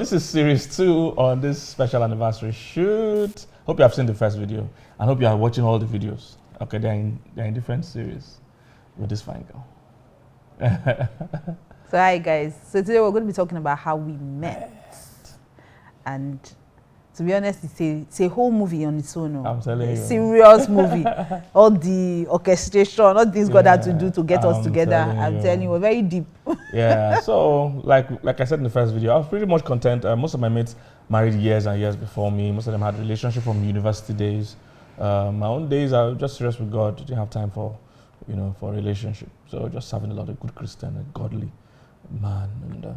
this is series 2 on this special anniversary shoot. Hope you have seen the first video and hope you are watching all the videos. Okay, they're in different series with this fine girl. So hi guys, so today we're going to be talking about how we met. And to be honest, it's a whole movie on its own. I'm telling you. Serious movie. All the orchestration, all things God had to do to get us together. I'm telling you, we're very deep. Yeah, so like I said in the first video, I was pretty much content. Most of my mates married years and years before me. Most of them had relationship from university days. My own days, I was just serious with God. Didn't have time for, for a relationship. So just having a lot of good Christian and godly man and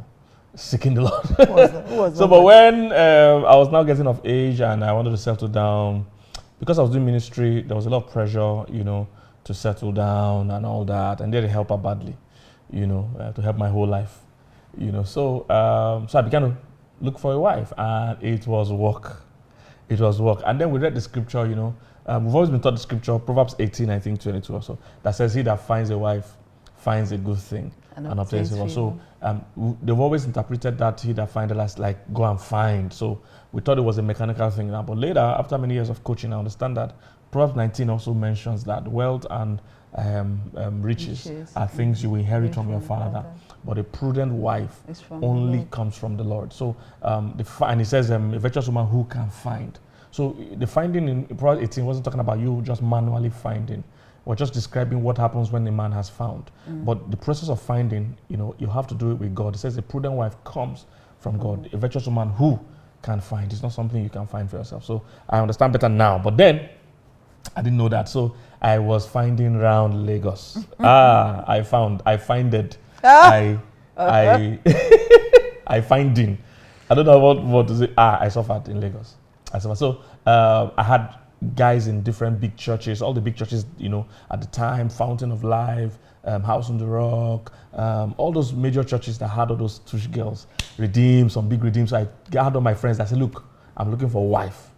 seeking the Lord. But when I was now getting of age and I wanted to settle down, because I was doing ministry, there was a lot of pressure, to settle down and all that, and they help her badly, to help my whole life, So I began to look for a wife, and it was work. It was work. And then we read the scripture, we've always been taught the scripture, Proverbs 18, I think 22 or so, that says, "He that finds a wife finds a good thing and obtains favor." So they've always interpreted that he that findeth as like go and find. So we thought it was a mechanical thing now. But later, after many years of coaching, I understand that Proverbs 19 also mentions that wealth and riches are things you will inherit from your father. But a prudent wife only comes from the Lord. So and it says a virtuous woman who can find. So the finding in Proverbs 18 wasn't talking about you just manually finding. We're just describing what happens when a man has found. But the process of finding, you have to do it with God. It says a prudent wife comes from God. A virtuous woman who can find. It's not something you can find for yourself. So I understand better now. But then, I didn't know that. So I was finding around Lagos. I find it. I finding. I don't know what to say. I suffered in Lagos. So I had guys in different big churches, all the big churches, at the time, Fountain of Life, House on the Rock, all those major churches that had all those tush girls, Redeem, some big Redeem. So I had all my friends. I said, look, I'm looking for a wife.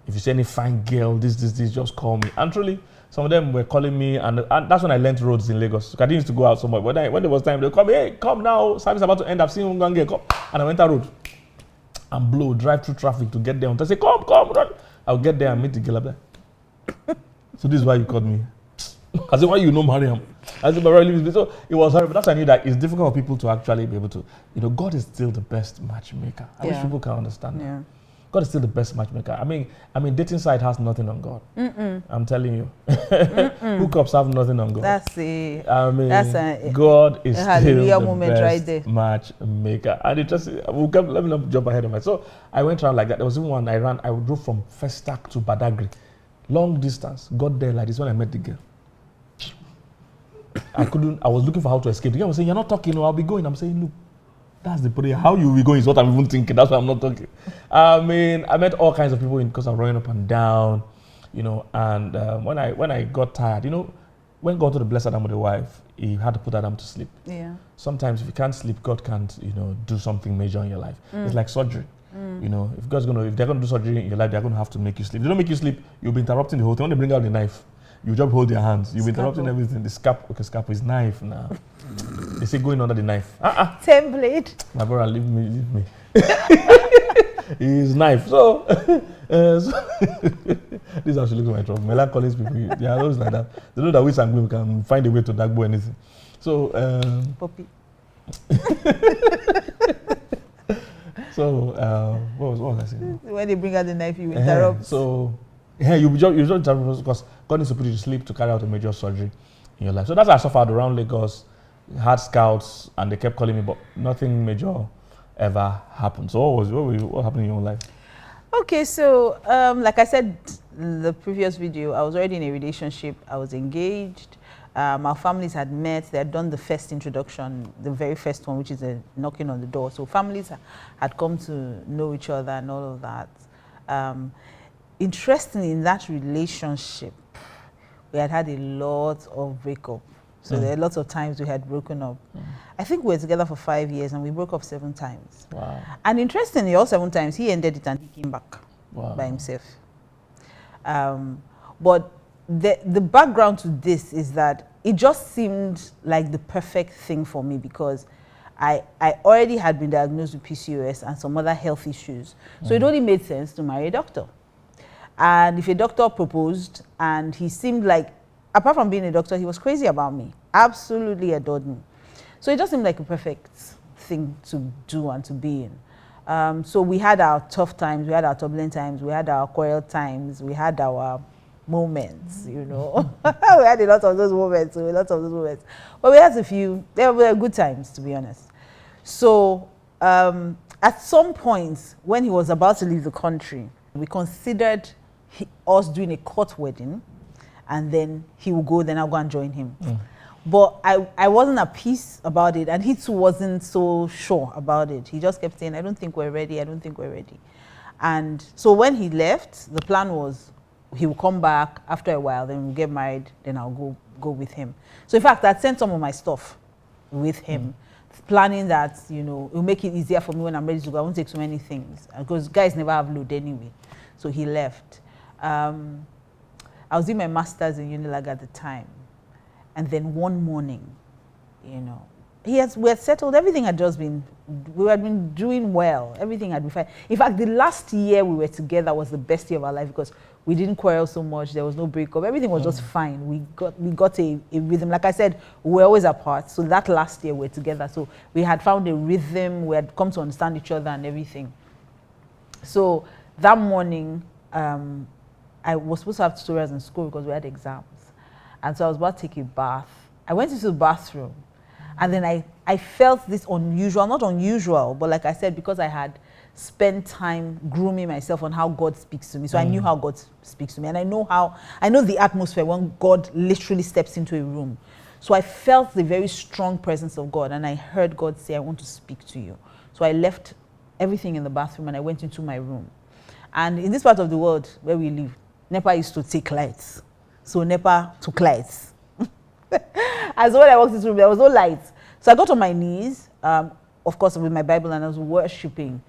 If you see any fine girl, this, just call me. And truly, some of them were calling me, and that's when I learned roads in Lagos. So I didn't used to go out so much. When there was time, they would call me, hey, come now, service about to end. I've seen one girl, come. And I went that road and drive through traffic to get there. And I say, come, run. I'll get there and meet the girl up there. So this is why you called me. I said, why you know Mariam? I said, but really, so it was horrible. That's why I knew that it's difficult for people to actually be able to, God is still the best matchmaker. I wish people can understand that. God is still the best matchmaker. I mean, dating site has nothing on God. I'm telling you. Hookups have nothing on God. That's it. God is still the moment best right there. matchmaker. And it just, let me not jump ahead of myself. So I went around like that. There was even one I drove from Festac to Badagry. Long distance. Got there like this when I met the girl. I was looking for how to escape. The girl was saying, you're not talking, I'll be going. I'm saying, look. That's the prayer. How you will be going is what I'm even thinking. That's why I'm not talking. I met all kinds of people because I'm running up and down, and when I got tired, when God told the blessed Adam with a wife, he had to put Adam to sleep. Yeah. Sometimes if you can't sleep, God can't, do something major in your life. It's like surgery. If they're gonna do surgery in your life, they're gonna have to make you sleep. If they don't make you sleep, you'll be interrupting the whole thing. When they bring out the knife, you just hold your hands. You'll be interrupting everything. The scalpel is knife now. They say going under the knife. Template. My brother, leave me. His knife. So this is how she looks at my trouble. Melancholy people, they are always like that. They know that we Sangwe can find a way to dagbo anything. So Poppy. So what was I saying? When they bring out the knife, you interrupt. So you just interrupt because God needs to put you to sleep to carry out a major surgery in your life. So that's why I suffered around Lagos. Had scouts and they kept calling me, but nothing major ever happened. So what happened in your own life? Okay, so like I said in the previous video, I was already in a relationship. I was engaged. Our families had met. They had done the first introduction, the very first one, which is a knocking on the door. So families had come to know each other and all of that. Interestingly, in that relationship, we had a lot of breakup. So there are lots of times we had broken up. I think we were together for 5 years and we broke up 7 times. Wow. And interestingly, all 7 times he ended it and he came back by himself. But the background to this is that it just seemed like the perfect thing for me because I already had been diagnosed with PCOS and some other health issues. So it only made sense to marry a doctor. And if a doctor proposed, and he seemed like, apart from being a doctor, he was crazy about me. Absolutely adored me. So it just seemed like a perfect thing to do and to be in. So we had our tough times, we had our turbulent times, we had our quarrel times, we had our moments, you know. We had a lot of those moments, But we had a few, they were good times, to be honest. So at some point, when he was about to leave the country, we considered us doing a court wedding, and then he would go, then I'll go and join him. But I wasn't at peace about it, and he too wasn't so sure about it. He just kept saying, I don't think we're ready, I don't think we're ready. And so when he left, the plan was he will come back after a while, then we'll get married, then I'll go with him. So in fact, I'd sent some of my stuff with him, planning that, you know, it'll make it easier for me when I'm ready to go. I won't take so many things, because guys never have load anyway. So he left. I was doing my master's in Unilag at the time. And then one morning, you know, we had settled, everything had just been, we had been doing well, everything had been fine. In fact, the last year we were together was the best year of our life, because we didn't quarrel so much, there was no breakup, everything was just fine. We got a rhythm. Like I said, we were always apart, so that last year we were together, so we had found a rhythm, we had come to understand each other and everything. So that morning, I was supposed to have tutorials in school because we had exams. And so I was about to take a bath. I went into the bathroom, and then I felt this unusual, not unusual, but like I said, because I had spent time grooming myself on how God speaks to me. So I knew how God speaks to me, and I know the atmosphere when God literally steps into a room. So I felt the very strong presence of God, and I heard God say, I want to speak to you. So I left everything in the bathroom and I went into my room. And in this part of the world where we live, NEPA used to take lights. So NEPA took lights. And so when I walked into the room, there was no lights. So I got on my knees, of course, with my Bible, and I was worshiping.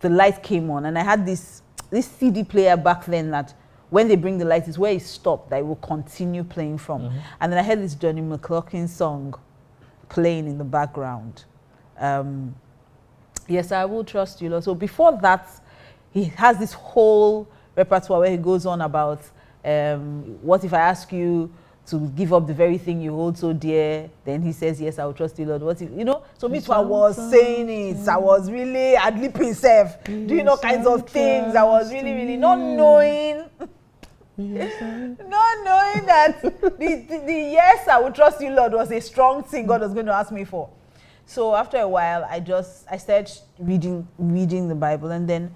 The light came on, and I had this CD player back then that when they bring the light, is where it stopped, that it will continue playing from. And then I heard this Johnny McLaughlin song playing in the background. Yes, I will trust you, Lord. So before that, he has this whole repertoire where he goes on about, what if I ask you to give up the very thing you hold so dear? Then he says, yes, I will trust you, Lord. What if, you know? So me too, I was saying it. I was really ad-libbing self, doing all kinds of things. I was really not knowing, not knowing that the yes, I will trust you, Lord, was a strong thing God was going to ask me for. So after a while, I started reading the Bible, and then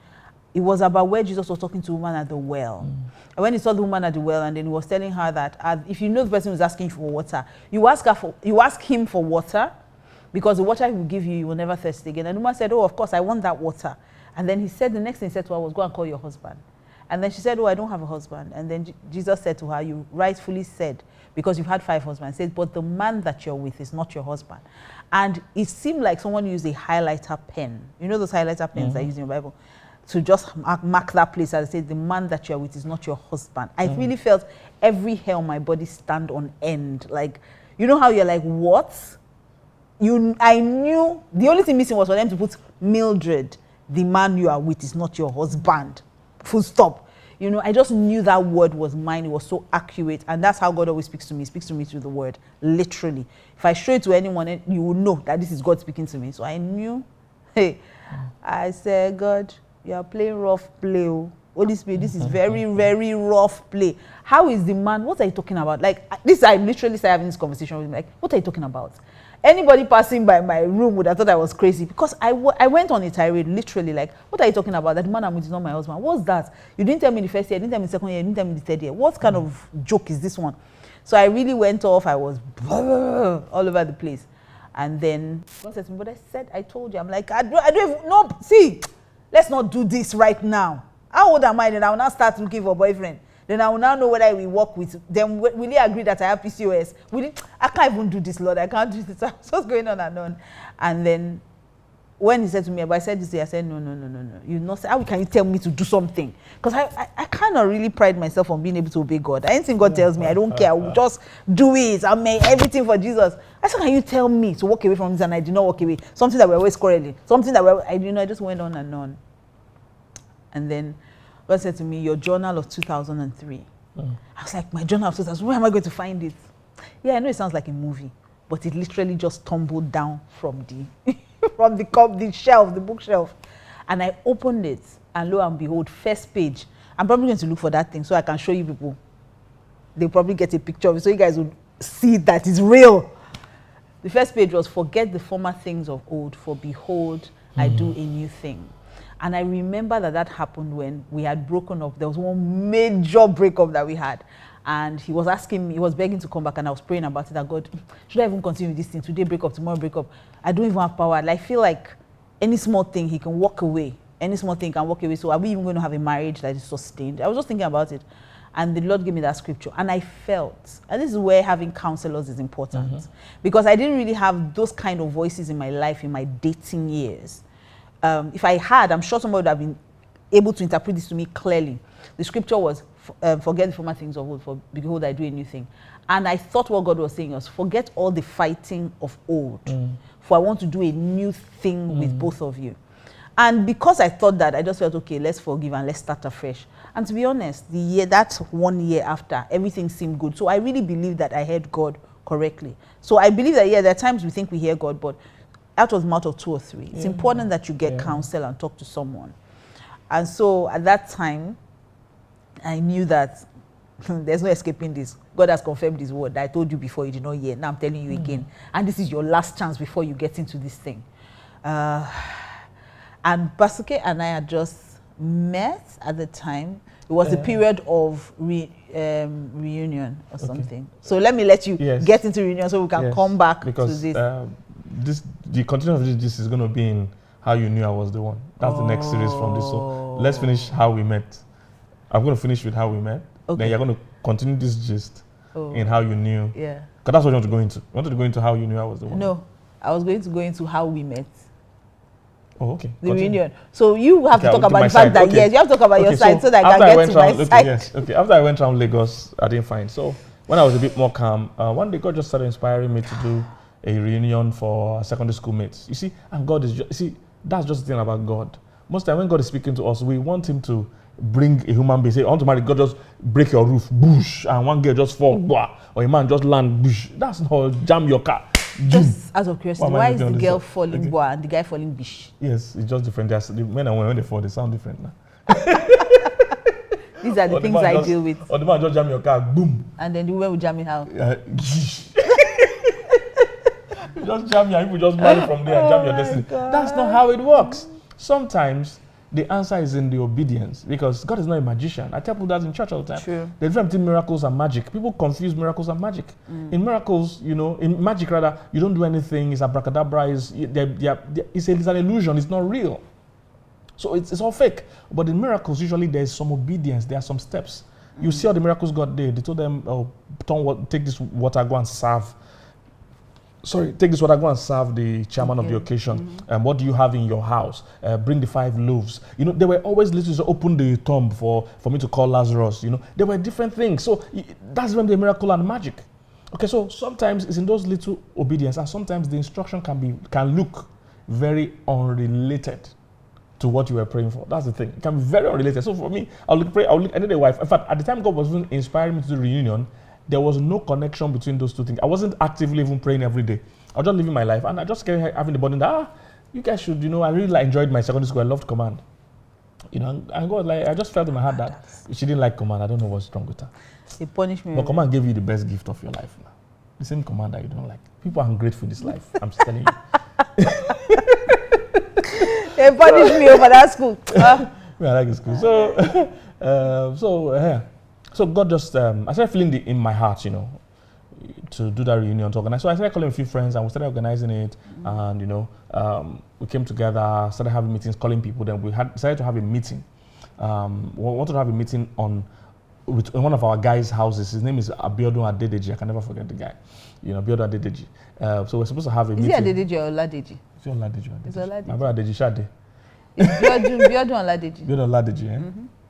it was about where Jesus was talking to the woman at the well. And when he saw the woman at the well, and then he was telling her that if you know the person who's asking for water, you ask him for water, because the water he will give you, you will never thirst again. And the woman said, oh, of course, I want that water. And then the next thing he said to her was, go and call your husband. And then she said, oh, I don't have a husband. And then Jesus said to her, you rightfully said, because you've had 5 husbands. He said, but the man that you're with is not your husband. And it seemed like someone used a highlighter pen. You know those highlighter pens that I use in the Bible? To just mark that place. As I said, the man that you're with is not your husband. I really felt every hair on my body stand on end. Like, you know how you're like, what? I knew the only thing missing was for them to put Mildred, the man you are with is not your husband. Full stop. You know, I just knew that word was mine. It was so accurate. And that's how God always speaks to me. He speaks to me through the word, literally. If I show it to anyone, you will know that this is God speaking to me. So I knew, hey, I said, God, you are playing rough play. Holy Spirit, this is very, very rough play. How is the man? What are you talking about? Like, this, I literally started having this conversation with him. Like, what are you talking about? Anybody passing by my room would have thought I was crazy, because I went on a tirade, literally, like, what are you talking about? That man I'm with is not my husband. What's that? You didn't tell me the first year, you didn't tell me the second year, you didn't tell me the third year. What kind of joke is this one? So I really went off. I was all over the place. And then God said to me, but I told you. I'm like, I don't even, no, see, let's not do this right now. How old am I? Then I will now start looking for a boyfriend. Then I will now know whether I will work with them. Will he agree that I have PCOS? I can't even do this, Lord. I can't do this. So what's going on and on? And then when he said to me, but I said this day, I said, no. You not say, how can you tell me to do something? Because I kind of really pride myself on being able to obey God. Anything God tells me, I don't care. I will just do it. I'll make everything for Jesus. I said, can you tell me to walk away from this? And I did not walk away. Something that we're always quarreling. Something that I just went on and on. And then God said to me, your journal of 2003. I was like, my journal of 2003, where am I going to find it? Yeah, I know it sounds like a movie, but it literally just tumbled down from the shelf, the bookshelf. And I opened it, and lo and behold, first page. I'm probably going to look for that thing so I can show you people. They'll probably get a picture of it so you guys will see that it's real. The first page was, forget the former things of old, for behold, I do a new thing. And I remember that happened when we had broken up. There was one major breakup that we had. And he was asking me, he was begging to come back, and I was praying about it, that God, should I even continue this thing? Today break up, tomorrow break up. I don't even have power. I feel like any small thing, he can walk away. Any small thing can walk away. So are we even going to have a marriage that is sustained? I was just thinking about it. And the Lord gave me that scripture. And I felt, and this is where having counselors is important. Because I didn't really have those kind of voices in my life in my dating years. If I had, I'm sure somebody would have been able to interpret this to me clearly. The scripture was, forget the former things of old, for behold, I do a new thing. And I thought what God was saying was, forget all the fighting of old, for I want to do a new thing with both of you. And because I thought that, I just felt, okay, let's forgive and let's start afresh. And to be honest, that 1 year after, everything seemed good. So I really believe that I heard God correctly. So I believe that, yeah, there are times we think we hear God, but out of the mouth of 2 or 3, it's important that you get counsel and talk to someone. And so at that time, I knew that there's no escaping this. God has confirmed his word. I told you before, you did not hear. Now I'm telling you again. And this is your last chance before you get into this thing. And Basuke and I had just met at the time. It was a period of reunion or something. So let me let you get into reunion so we can come back to this. The continuation of this is going to be in How You Knew I Was the One. That's the next series from this. So let's finish How We Met. I'm going to finish with How We Met. Okay. Then you're going to continue this gist in How You Knew. Yeah. Because that's what you want to go into. You wanted to go into How You Knew I Was the One. No, I was going to go into How We Met. Oh, okay. The reunion. So you have to talk about the fact that, yes, you have to talk about your side so that I can get to my side. Yes. Okay. After I went around Lagos, I didn't find. So when I was a bit more calm, one day God just started inspiring me to do a reunion for secondary school mates. You see, and God is just, that's just the thing about God. Most of the time when God is speaking to us, we want him to bring a human being, say, I want to marry, God just break your roof, bush, and one girl just fall, blah, or a man just land, bush. That's not jam your car. Just out of curiosity, why is the girl falling boa and the guy falling bish? Yes, it's just different. The men and women, when they fall, they sound different now. These are the things I deal with. Or the man just jam your car, boom. And then the women will jam it how? You just jam your, people just marry from there and jam your destiny. God. That's not how it works. Sometimes the answer is in the obedience, because God is not a magician. I tell people that in church all the time. True. The difference between miracles and magic. People confuse miracles and magic. In miracles, in magic rather, you don't do anything. It's abracadabra. It's an illusion. It's not real. So it's all fake. But in miracles, usually there's some obedience. There are some steps. You see all the miracles God did. They told them, take this water, go and serve. Take this water, go and serve the chairman of the occasion. What do you have in your house? Bring the 5 loaves. There were always little to open the tomb for me to call Lazarus. There were different things. So that's when the miracle and magic. Okay, so sometimes it's in those little obedience, and sometimes the instruction can look very unrelated to what you were praying for. That's the thing. It can be very unrelated. So for me, I needed a wife. In fact, at the time God was even inspiring me to do reunion, there was no connection between those two things. I wasn't actively even praying every day. I was just living my life, and I just kept having the burden that, you guys should, I really enjoyed my secondary school. I loved command. And God, I just felt in my heart that she didn't like command. I don't know what's wrong with her. They punished me. But command gave you the best gift of your life now. The same command that you don't like. People are ungrateful in this life. I'm just telling you. They punished me over that school. I like the school. So God just, I started feeling in my heart, to do that reunion, to organize. So I started calling a few friends, and we started organizing it. And, we came together, started having meetings, calling people. Then we decided to have a meeting. We wanted to have a meeting on in one of our guys' houses. His name is Abiodun Adedeji. I can never forget the guy. You know, Abiodun Adedeji. So we're supposed to have a meeting. Is it Adedeji or Oladeji? It's Oladeji. It's Oladeji. My brother Adedeji Shade. Biodun Oladeji. Biodun Oladeji, eh?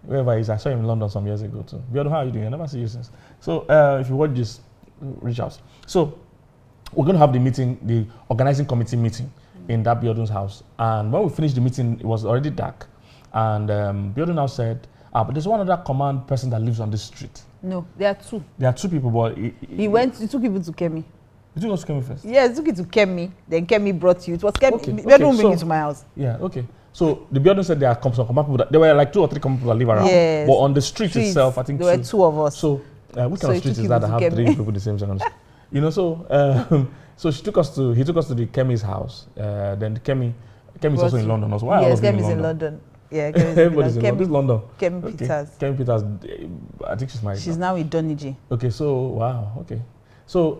Wherever he is. I saw him in London some years ago too. Biodun, how are you doing? I never see you since. So if you watch this, reach out. So we're going to have the meeting, the organizing committee meeting in that Biodun's house. And when we finished the meeting, it was already dark. And Biodun now said, but there's one other command person that lives on this street. No, there are two. There are two people, but he took people to Kemi. You took us to Kemi first? Yes, took it to Kemi. Then Kemi brought you. It was Kemi. Okay, Biodun bring you to my house. Yeah, okay. So the Biodun said there are some command people there were like 2 or 3 command people that live around. Yes. But on the street itself, I think there were 2 of us. So which kind of street is that have 3 people the same generation? You know, so he took us to the Kemi's house. Then Kemi is also in London also. Why yes, Kemi is in London. Yeah, everybody's in London. This is London. Kemi Peters. Kemi Peters, I think she's married. She's now with Doniji. Okay, so wow, okay. So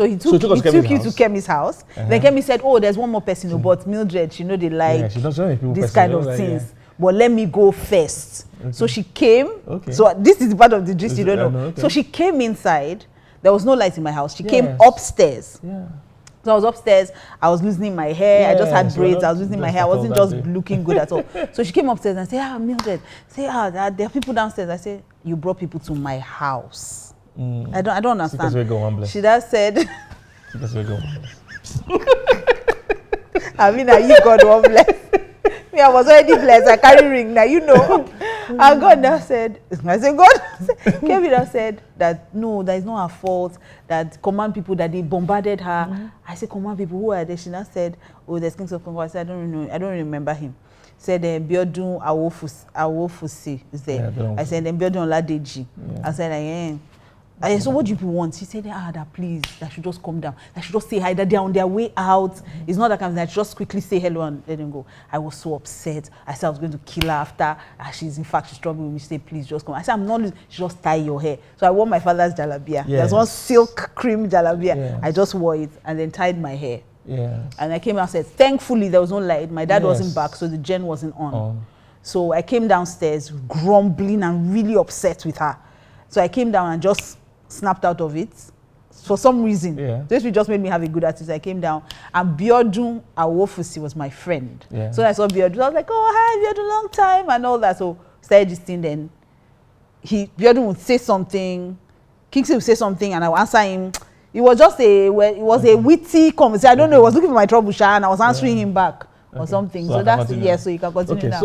he took you to Kemi's house. Then Kemi said, "Oh, there's one more person, but Mildred, she know they like this kind of things. Yeah. But let me go first." Okay. So she came. Okay. So this is the part of the gist you don't know. Okay. So she came inside. There was no light in my house. She came upstairs. Yeah. So I was upstairs. I was loosening my hair. I just had braids. I was loosening my hair. I wasn't just looking good at all. So she came upstairs and said, Mildred, there are people downstairs. I said, you brought people to my house. I don't understand. She just said, I mean, are you God one bless? Me, I was already blessed. I carry ring now, you know. And God now said, Kevin now said that no, that is not her fault. That command people that they bombarded her. I said, command people, who are they? She now said, oh, there's Kingsley. I said, I don't know. I don't remember him. Said Biodun Awofusi is there. Yeah, I said Biodun Oladeji. Yeah. I said, so what do people want? She said, that please, that should just come down. That should just say hi, that they're on their way out. It's not that kind of thing. I should just quickly say hello and let them go. I was so upset. I said I was going to kill her after. She's struggling with me. She said, please just come. I said, I'm not, she just tie your hair. So I wore my father's jalabia. Yes. There's one silk cream jalabia. Yes. I just wore it and then tied my hair. Yes. And I came out and said, thankfully there was no light. My dad wasn't back, so the gen wasn't on. So I came downstairs grumbling and really upset with her. So I came down and just snapped out of it for some reason. Yeah. This just made me have a good attitude. I came down and Biodun Awofusi was my friend. Yeah. So I saw Biodun. I was like, oh, hi, Biodun, long time and all that. So started this thing. Then Biodun would say something, Kingsley would say something, and I would answer him. It was just a witty conversation. I don't know. He was looking for my trouble, and I was answering him back or something. So that's so you can continue now.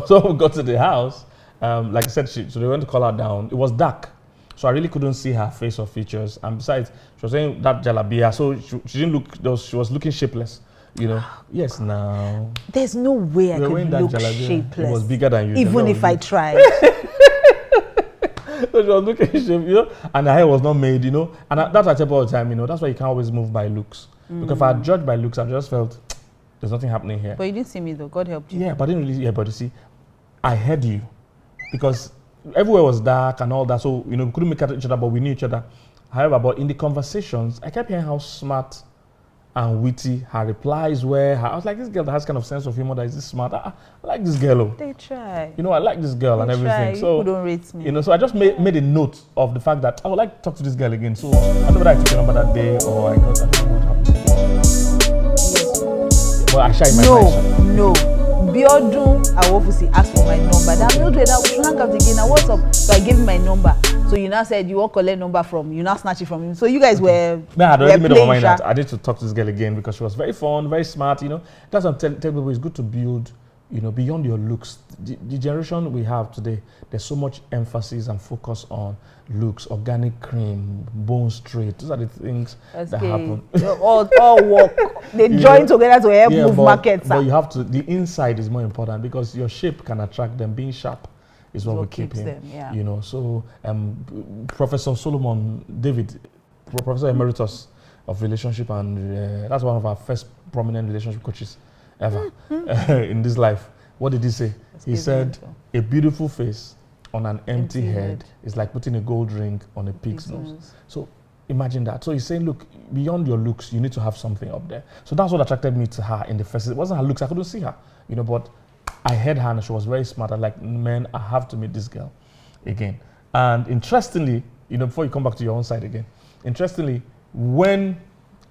So we got to the house. Like I said, so they went to call her down. It was dark. So I really couldn't see her face or features. And besides, she was saying that jalabia, so she didn't look, she was looking shapeless. You know? Yes, now. There's no way I could look shapeless. It was bigger than you. Even if I tried. So she was looking shape, you know? And her hair was not made, you know? And that's what I tell people all the time, you know? That's why you can't always move by looks. Because if I judged by looks, I just felt, there's nothing happening here. But you didn't see me though. God helped you. Yeah, but I didn't really, but you see, I heard you. Because everywhere was dark and all that, so we couldn't make out each other, but we knew each other. However, but in the conversations, I kept hearing how smart and witty her replies were. I was like, this girl that has kind of sense of humor, that is this smart. I like this girl. They try. I like this girl and everything. So you don't rate me. So I just made a note of the fact that I would like to talk to this girl again. So I don't know whether I took your number that day or I don't know what happened. Well, actually, No. Biodun Awofusi asked for my number. That Mildred, we should hang out again. Now what's up? So I gave him my number. So you now said you won't collect number from. You now snatch it from him. So you guys were. No, I had already made up my mind that I need to talk to this girl again because she was very fun, very smart. That's what I'm telling people. It's good to build. Beyond your looks. The generation we have today, there's so much emphasis and focus on looks, organic cream, bone straight. Those are the things that happen. all work. They join together to help move markets. But you have to, the inside is more important because your shape can attract them. Being sharp is what we keep him. Them, yeah. So Professor Solomon David, Professor Emeritus of Relationship, and that's one of our first prominent relationship coaches ever in this life. What did he say? He said, a beautiful face on an empty head is like putting a gold ring on a pig's nose. So imagine that. So he's saying, look, beyond your looks, you need to have something up there. So that's what attracted me to her in the first. It wasn't her looks. I couldn't see her, but I heard her and she was very smart. I'm like, man, I have to meet this girl again. And interestingly, before you come back to your own side again, interestingly, and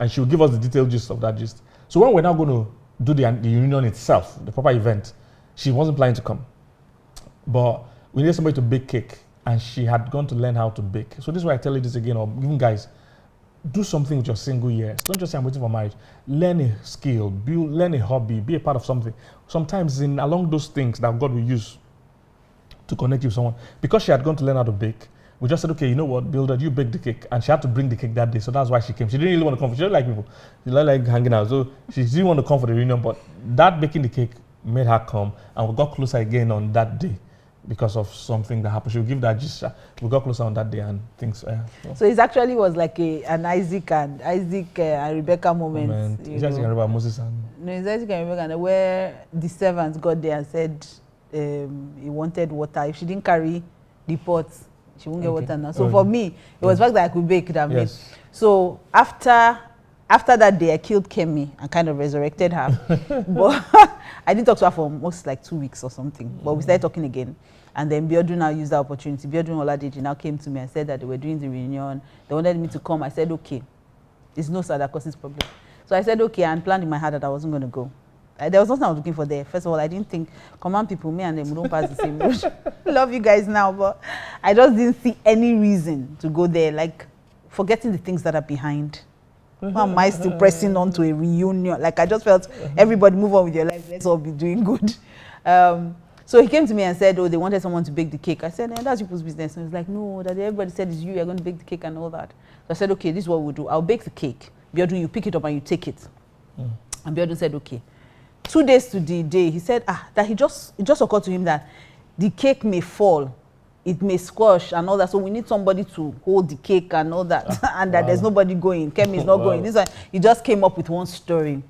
she'll give us the detailed gist of that gist. So when we're now going to do the reunion itself, the proper event, she wasn't planning to come. But we needed somebody to bake cake, and she had gone to learn how to bake. So this is why I tell you this again, or even guys, do something with your single years. Don't just say I'm waiting for marriage. Learn a skill, learn a hobby, be a part of something. Sometimes along those things that God will use to connect you with someone. Because she had gone to learn how to bake, we just said, okay, you know what, Mildred, you bake the cake. And she had to bring the cake that day, so that's why she came. She didn't really want to come. She didn't like people. She didn't like hanging out. So she didn't want to come for the reunion, but that baking the cake made her come, and we got closer again on that day because of something that happened. She'll give that gist. We got closer on that day and things. So it actually was like an Isaac and Rebecca moment. It's Isaac and Rebecca, Moses and... No, it's Isaac and Rebecca, where the servants got there and said he wanted water. If she didn't carry the pot, she won't get water now. So for me, it was fact that I could bake that meat. So after that day, I killed Kemi and kind of resurrected her. But I didn't talk to her for almost like 2 weeks or something. But we started talking again. And then Biodun now used that opportunity. Biodun Oladeji now came to me and said that they were doing the reunion. They wanted me to come. I said, okay. It's no sad that causes problem. So I said, okay, and planned in my heart that I wasn't going to go. There was nothing I was looking for there. First of all, I didn't think, command people, me and them, we don't pass the same road. Love you guys now, but I just didn't see any reason to go there. Like, forgetting the things that are behind. Why am I still pressing on to a reunion? Like, I just felt, everybody move on with your life. Let's all be doing good. So he came to me and said, oh, they wanted someone to bake the cake. I said, that's people's business. And he was like, no, that everybody said it's you're going to bake the cake and all that. So I said, okay, this is what we'll do. I'll bake the cake. Biodun, you pick it up and you take it. And Biodun said, okay. 2 days to the day, he said, that it just occurred to him that the cake may fall. It may squash and all that. So we need somebody to hold the cake and all that. And that there's nobody going. Kemi is not going. This one, he just came up with one story.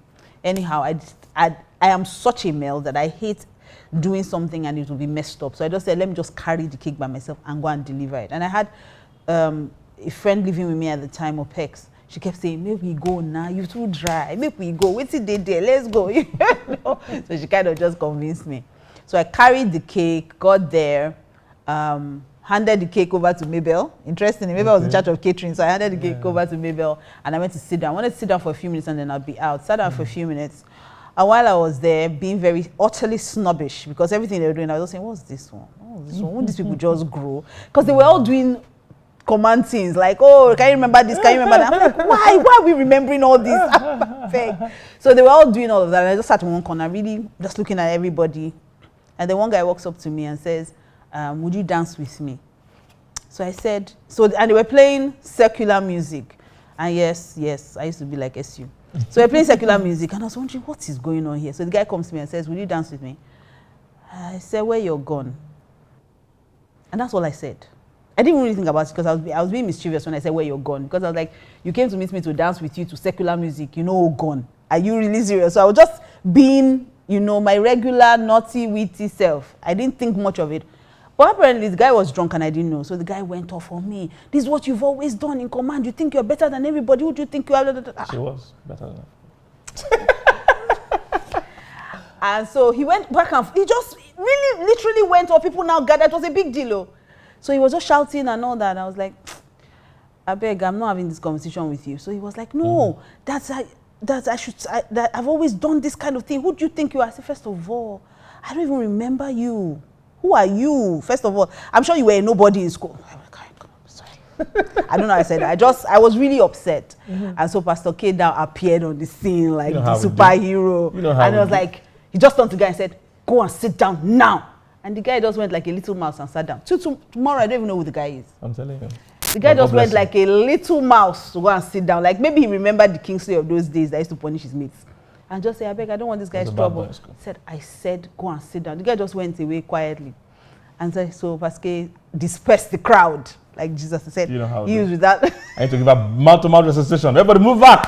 Anyhow, I am such a male that I hate doing something and it will be messed up. So I just said, let me just carry the cake by myself and go and deliver it. And I had a friend living with me at the time, Opex. She kept saying, make we go now, you too dry. Make we go, wait till they there, let's go. You know? So she kind of just convinced me. So I carried the cake, got there, handed the cake over to Mabel. Interestingly, Mabel was in charge of catering, so I handed the cake over to Mabel, and I went to sit down. I wanted to sit down for a few minutes and then I'll be out. Sat down for a few minutes. And while I was there, being very utterly snobbish, because everything they were doing, I was just saying, what's this one? Oh, this one? Won't these people just grow? Because they were all doing command things like, oh, can you remember this? Can you remember that? I'm like, why are we remembering all this? So they were all doing all of that. And I just sat in one corner, really just looking at everybody. And then one guy walks up to me and says, would you dance with me? So I said, and they were playing secular music. And yes, I used to be like SU. So we're playing secular music, and I was wondering, what is going on here? So the guy comes to me and says, will you dance with me? I said, where you're gone. And that's all I said. I didn't really think about it because I was being mischievous when I said where you're gone. Because I was like, you came to meet me to dance with you to secular music, gone. Are you really serious? So I was just being, my regular, naughty, witty self. I didn't think much of it. But apparently the guy was drunk and I didn't know. So the guy went off on me. This is what you've always done in command. You think you're better than everybody. Who do you think you are? She was better than her. And so he went back and he just really, literally went off. People now gathered. It was a big deal. So he was just shouting and all that. And I was like, I beg, I'm not having this conversation with you. So he was like, no, I've always done this kind of thing. Who do you think you are? I said, first of all, I don't even remember you. Who are you? First of all, I'm sure you were a nobody in school. Sorry. I don't know how I said that. I was really upset. And so Pastor K now appeared on the scene like the superhero. And I was like, he just turned to the guy and said, go and sit down now. And the guy just went like a little mouse and sat down. Tomorrow, I don't even know who the guy is. I'm telling you. The guy just went like a little mouse to go and sit down. Like maybe he remembered the Kingsley of those days that used to punish his mates. And just say, I beg, I don't want this guy's trouble. I said, go and sit down. The guy just went away quietly. And so Pascal dispersed the crowd. Like Jesus said, he used with that. I need to give a mouth-to-mouth resuscitation. Everybody move back.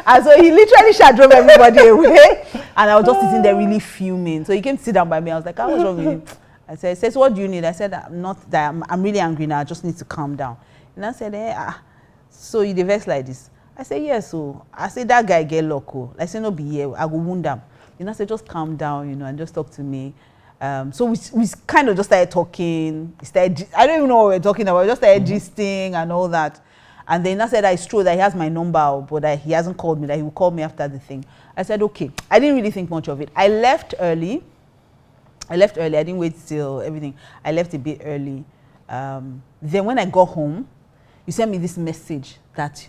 And so he literally drove everybody away. And I was just sitting there really fuming. So he came to sit down by me. I was like, what's wrong with you? I said, so what do you need? I said, I'm really angry now. I just need to calm down. And I said, so you vex like this? I said, yes. So I said, that guy get loco. I said, no, be here. I go wound him. You know, I said, just calm down, you know, and just talk to me. So we kind of just started talking. I don't even know what we were talking about. We just started gisting and all that. And then I said that it's true that he has my number, but that he hasn't called me, that he will call me after the thing. I said, okay. I didn't really think much of it. I left early. I didn't wait till everything. I left a bit early. Then when I got home, you sent me this message that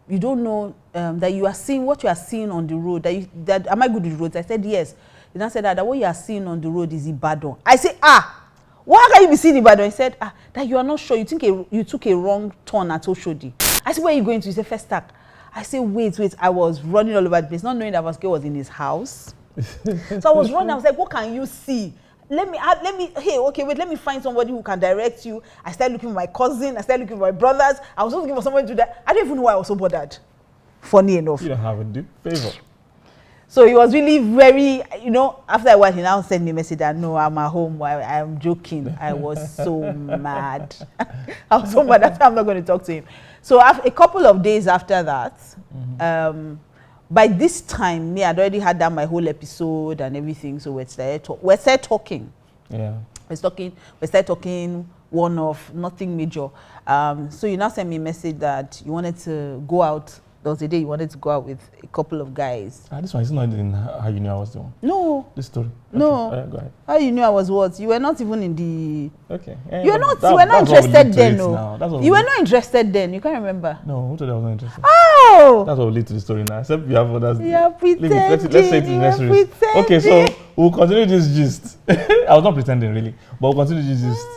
you don't know, that you are seeing what you are seeing on the road. That am I good with roads? I said yes. Then I said that what you are seeing on the road is Ibadan. I said, why can you be seeing Ibadan? He said, that you are not sure. You took a wrong turn at Oshodi. I said, where are you going to? He said, First Stack. I said, wait. I was running all over the place, not knowing that Vasco was in his house. So I was running. I was like, what can you see? Let me find somebody who can direct you. I started looking for my cousin. I started looking for my brothers. I was also looking for somebody to do that. I don't even know why I was so bothered. Funny enough. You don't have a deep favor. So he was really very, you know, after a while he now sent me a message that no, I'm at home. I am joking. I was so mad. I was so mad. That's why I'm not going to talk to him. So a couple of days after that, by this time, I'd already had done my whole episode and everything. So we started talking. Yeah. We started talking one-off, nothing major. So you now sent me a message that you wanted to go out. There was a day you wanted to go out with a couple of guys. This one is not in how you knew I was the one. No. This story. No. Okay. Go ahead. How you knew I was what? You were not even in the. Okay. You were not interested then, no. You were not interested then. You can't remember. No, who told you I was not interested? Oh. That's what will lead to the story now. Except you have others. Yeah, pretending. Let's say it in next week. Okay, so we'll continue this gist. I was not pretending really, but we'll continue this gist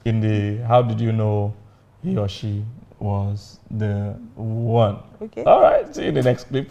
in the how did you know he or she was the one. Okay. All right. See you in the next clip.